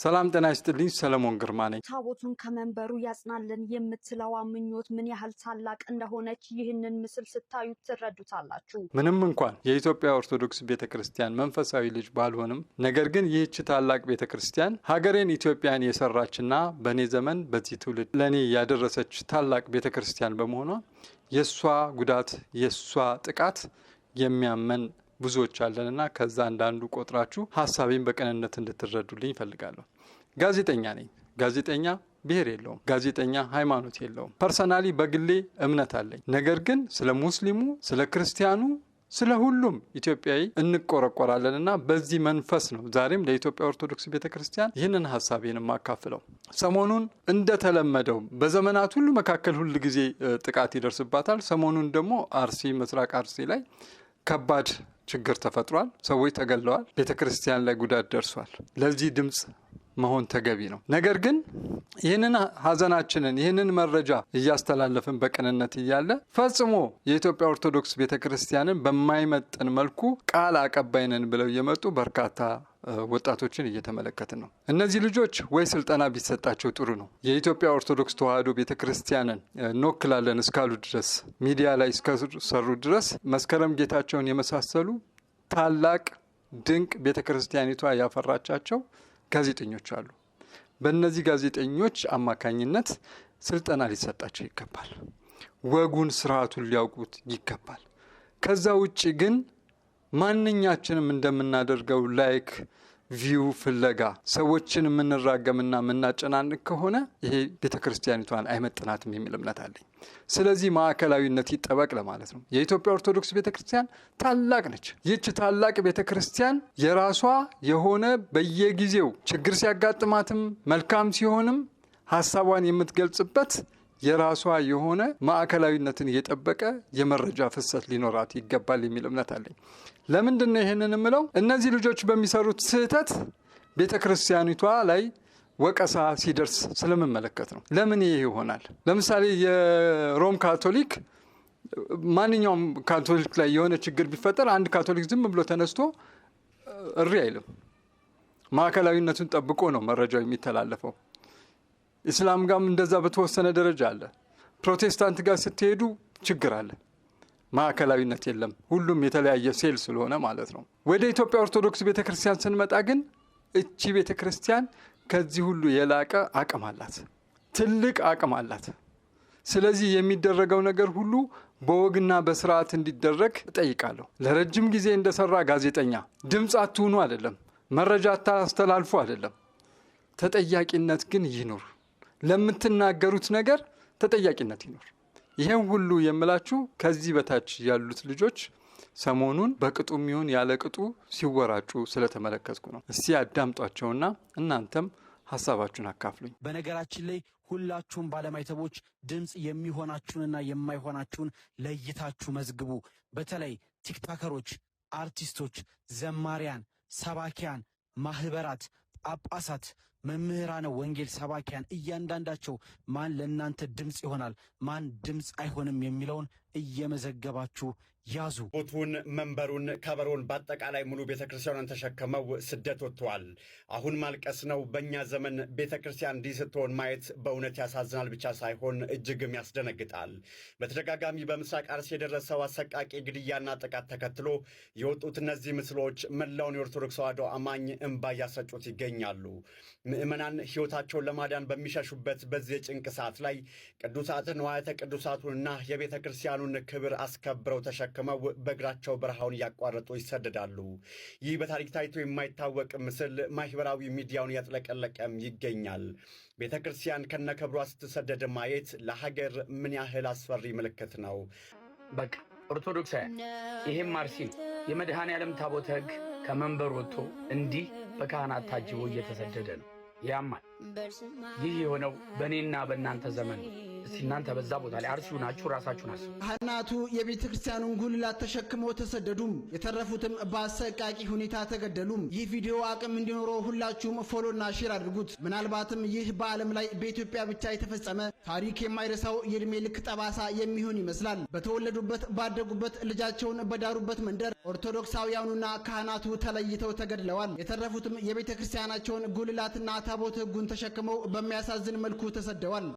ሰላም ጤና ይስጥልኝ ሰለሞን ግርማ ነኝ። ታቦቱን ከመንበሩ ያጽናልን የምትለው ምኞት ምን ያህል ታላቅ እንደሆነች ይህንን ምስል ስታዩት ትረዱታላችሁ። ምንም እንኳን የኢትዮጵያ ኦርቶዶክስ ቤተክርስቲያን መንፈሳዊ ልጅ ባልሆንም ነገር ግን ይህች ታላቅ ቤተክርስቲያን ሀገሬን ኢትዮጵያን የሰራችና በኔ ዘመን በዚህ ትውልድ ለኔ ያደረሰች ታላቅ ቤተክርስቲያን በመሆኗ የሷ ጉዳት የሷ ጥቃት የሚያመን ብዙዎች አለንና ከዛ አንዳንዱ ቆጥራችሁ ሐሳቤን በቀንነት እንድትረዱልኝ ፈልጋለሁ። ጋዜጠኛ ነኝ። ጋዜጠኛ ብሔር የለውም። ጋዜጠኛ ሃይማኖት የለውም። ፐርሰናሊ በግሌ እምነት አለኝ። ነገር ግን ስለ ሙስሊሙ፣ ስለ ክርስቲያኑ፣ ስለ ሁሉም ኢትዮጵያዊ እንቆረቆራለንና በዚህ መንፈስ ነው ዛሬም ለኢትዮጵያ ኦርቶዶክስ ቤተክርስቲያን ይህንን ሐሳቤን ማካፍለው። ሰሞኑን እንደተለመደው በዘመናት ሁሉ መካከል ሁሉ ጊዜ ጥቃት ይደርስባታል። ሰሞኑን ደግሞ አርሲ ምስራቅ አርሲ ላይ ከባድ ችግር ተፈጥሯል። ሰዎች ተገለዋል። ቤተክርስቲያን ላይ ጉዳት ደርሷል። ለዚህ ድምጽ መሆን ተገቢ ነው። ነገር ግን ይህንን ሐዘናችንን ይህንን መረጃ እያስተላለፍን በቅንነት እያለ ፈጽሞ የኢትዮጵያ ኦርቶዶክስ ቤተክርስቲያንን በማይመጥን መልኩ ቃል አቀባይነን ብለው የመጡ በርካታ ወጣቶችን እየተመለከትን ነው። እነዚህ ልጆች ወይ ስልጠና ቢሰጣቸው ጥሩ ነው። የኢትዮጵያ ኦርቶዶክስ ተዋሕዶ ቤተክርስቲያንን እንወክላለን እስካሉ ድረስ ሚዲያ ላይ እስከሰሩ ድረስ መስከረም ጌታቸውን የመሳሰሉ ታላቅ ድንቅ ቤተክርስቲያኒቷ ያፈራቻቸው ጋዜጠኞች አሉ። በእነዚህ ጋዜጠኞች አማካኝነት ስልጠና ሊሰጣቸው ይገባል። ወጉን ስርዓቱን ሊያውቁት ይገባል። ከዛ ውጪ ግን ማንኛችንም እንደምናደርገው ላይክ ቪው ፍለጋ ሰዎችን የምንራገምና የምናጨናንቅ ከሆነ ይሄ ቤተክርስቲያኒቷን አይመጥናትም የሚል እምነት አለኝ። ስለዚህ ማዕከላዊነት ይጠበቅ ለማለት ነው። የኢትዮጵያ ኦርቶዶክስ ቤተክርስቲያን ታላቅ ነች። ይህች ታላቅ ቤተክርስቲያን የራሷ የሆነ በየጊዜው ችግር ሲያጋጥማትም መልካም ሲሆንም ሐሳቧን የምትገልጽበት የራሷ የሆነ ማዕከላዊነትን የጠበቀ የመረጃ ፍሰት ሊኖራት ይገባል የሚል እምነት አለኝ። ለምንድን ነው ይሄንን የምለው? እነዚህ ልጆች በሚሰሩት ስህተት ቤተክርስቲያኒቷ ላይ ወቀሳ ሲደርስ ስለምመለከት ነው። ለምን ይሄ ይሆናል? ለምሳሌ የሮም ካቶሊክ ማንኛውም ካቶሊክ ላይ የሆነ ችግር ቢፈጠር አንድ ካቶሊክ ዝም ብሎ ተነስቶ እሪ አይልም። ማዕከላዊነቱን ጠብቆ ነው መረጃው የሚተላለፈው። ኢስላም ጋርም እንደዛ በተወሰነ ደረጃ አለ። ፕሮቴስታንት ጋር ስትሄዱ ችግር አለ። ማዕከላዊነት የለም። ሁሉም የተለያየ ሴል ስለሆነ ማለት ነው። ወደ ኢትዮጵያ ኦርቶዶክስ ቤተክርስቲያን ስንመጣ ግን እቺ ቤተክርስቲያን ከዚህ ሁሉ የላቀ አቅም አላት። ትልቅ አቅም አላት። ስለዚህ የሚደረገው ነገር ሁሉ በወግና በስርዓት እንዲደረግ እጠይቃለሁ። ለረጅም ጊዜ እንደሰራ ጋዜጠኛ ድምፅ አትሁኑ አይደለም፣ መረጃ አታስተላልፉ አይደለም። ተጠያቂነት ግን ይኑር። ለምትናገሩት ነገር ተጠያቂነት ይኑር። ይሄን ሁሉ የምላችሁ ከዚህ በታች ያሉት ልጆች ሰሞኑን በቅጡም ይሁን ያለ ቅጡ ሲወራጩ ስለተመለከትኩ ነው። እስቲ አዳምጧቸውና እናንተም ሐሳባችሁን አካፍሉኝ። በነገራችን ላይ ሁላችሁም ባለማይተቦች ድምጽ የሚሆናችሁንና የማይሆናችሁን ለይታችሁ መዝግቡ። በተለይ ቲክቶከሮች፣ አርቲስቶች፣ ዘማሪያን፣ ሰባኪያን፣ ማህበራት፣ ጳጳሳት፣ መምህራነ ወንጌል ሰባኪያን እያንዳንዳቸው ማን ለእናንተ ድምጽ ይሆናል፣ ማን ድምጽ አይሆንም የሚለውን እየመዘገባችሁ ያዙ። ቦቱን መንበሩን ከበሮን በአጠቃላይ ሙሉ ቤተክርስቲያንን ተሸክመው ስደት ወጥተዋል። አሁን ማልቀስ ነው። በእኛ ዘመን ቤተክርስቲያን እንዲህ ስትሆን ማየት በእውነት ያሳዝናል ብቻ ሳይሆን እጅግም ያስደነግጣል። በተደጋጋሚ በምስራቅ አርሲ የደረሰው አሰቃቂ ግድያና ጥቃት ተከትሎ የወጡት እነዚህ ምስሎች መላውን የኦርቶዶክስ ተዋሕዶ አማኝ እንባ እያሰጩት ይገኛሉ። ምእመናን ሕይወታቸውን ለማዳን በሚሸሹበት በዚህ የጭንቅ ሰዓት ላይ ቅዱሳትን ንዋያተ ቅዱሳቱንና የቤተ ክርስቲያኑን ክብር አስከብረው ተሸክመው በእግራቸው በረሃውን እያቋረጡ ይሰደዳሉ። ይህ በታሪክ ታይቶ የማይታወቅ ምስል ማህበራዊ ሚዲያውን እያጥለቀለቀም ይገኛል። ቤተ ክርስቲያን ከነክብሯ ስትሰደድ ማየት ለሀገር ምን ያህል አስፈሪ ምልክት ነው። በቃ ኦርቶዶክሳውያን ይሄም አርሲ የመድኃኔ ዓለም ታቦተ ሕግ ከመንበር ወጥቶ እንዲህ በካህናት ታጅቦ እየተሰደደ ነው። ያማል። ይህ የሆነው በእኔና በእናንተ ዘመን ነው። እናንተ በዛ ቦታ ላይ አርሲው ናችሁ ራሳችሁን አስቡ። ካህናቱ የቤተ ክርስቲያኑን ጉልላት ተሸክመው ተሰደዱም፣ የተረፉትም በአሰቃቂ ሁኔታ ተገደሉም። ይህ ቪዲዮ አቅም እንዲኖረው ሁላችሁም ፎሎና ሼር አድርጉት። ምናልባትም ይህ በዓለም ላይ በኢትዮጵያ ብቻ የተፈጸመ ታሪክ የማይረሳው የእድሜ ልክ ጠባሳ የሚሆን ይመስላል። በተወለዱበት ባደጉበት ልጃቸውን በዳሩበት መንደር ኦርቶዶክሳውያኑና ካህናቱ ተለይተው ተገድለዋል። የተረፉትም የቤተ ክርስቲያናቸውን ጉልላትና ታቦት ሕጉን ተሸክመው በሚያሳዝን መልኩ ተሰደዋል።